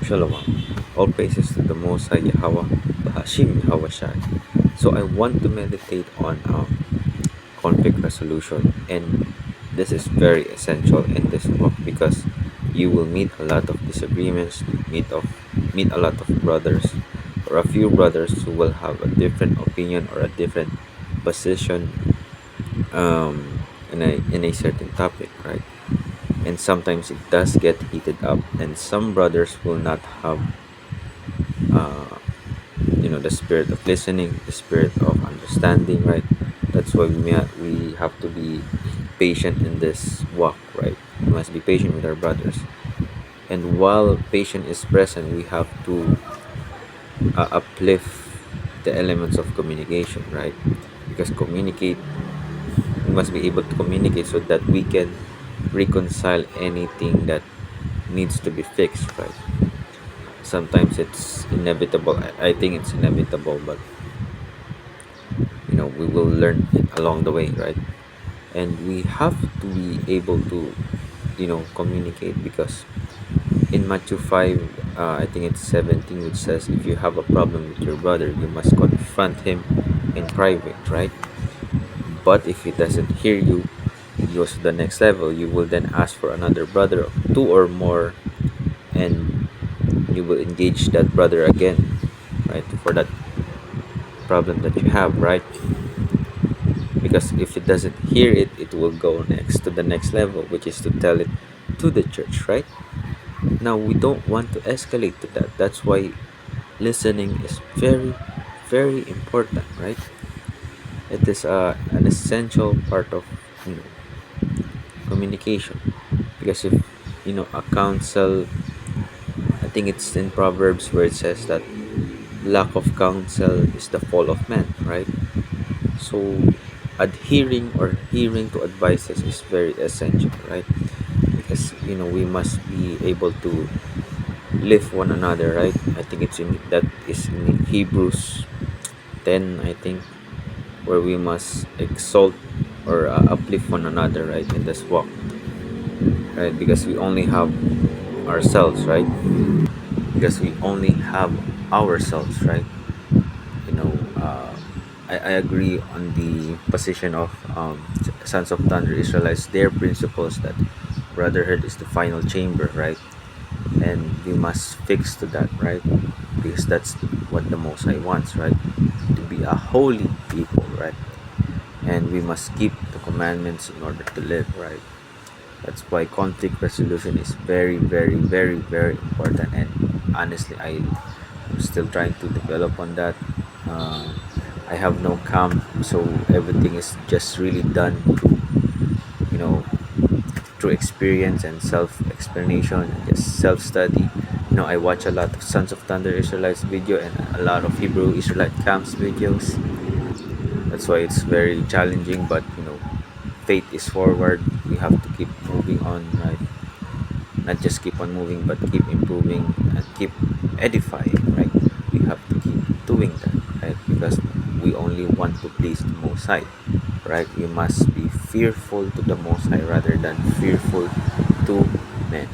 Shalom. All praises to the Most High Yahweh, Bahashim Yahweh Shai. So I want to meditate on conflict resolution, and this is very essential in this book because you will meet a lot of disagreements, meet a lot of brothers or a few brothers who will have a different opinion or a different position in a certain topic, right? And sometimes it does get heated up, and some brothers will not have uh, the spirit of listening, the spirit of understanding, right? That's why we have to be patient in this walk, right? We must be patient with our brothers, and while patience is present, we have to uplift the elements of communication, right? Because we must be able to communicate so that we can reconcile anything that needs to be fixed, right? Sometimes it's inevitable. I think it's inevitable, but we will learn it along the way, right? And we have to be able to communicate, because in Matthew 5, I think it's 17, which says if you have a problem with your brother, you must confront him in private, right? But if he doesn't hear you, it goes to the next level. You will then ask for another brother, two or more, and you will engage that brother again, right, for that problem that you have, right? Because if it doesn't hear it, it will go next to the next level, which is to tell it to the church, right? Now we don't want to escalate to that. That's why listening is very, very important, right? It is an essential part of you know communication, because if a counsel, I think it's in Proverbs where it says that lack of counsel is the fall of man, right? So adhering or hearing to advices is very essential, right? Because we must be able to lift one another, right? I think that is in Hebrews 10, I think, where we must exalt or uplift one another, right, in this walk, right? Because we only have ourselves, right? Because we only have ourselves, right? you know I agree on the position of Sons of Thunder Israelites, their principles that brotherhood is the final chamber, right? And we must fix to that, right? Because that's what the Most High wants, right? To be a holy people, right? And we must keep the commandments in order to live, right? That's why conflict resolution is very, very, very, very important. And honestly, I'm still trying to develop on that. uh, I have no camp, so everything is just really done through you know through experience and self explanation and just self study. I watch a lot of Sons of Thunder Israelites video and a lot of Hebrew Israelite camps videos. That's why it's very challenging, but faith is forward. We have to keep moving on, right? Not just keep on moving, but keep improving and keep edifying, right? We have to keep doing that, right? Because we only want to please the Most High, right? We must be fearful to the Most High rather than fearful to men.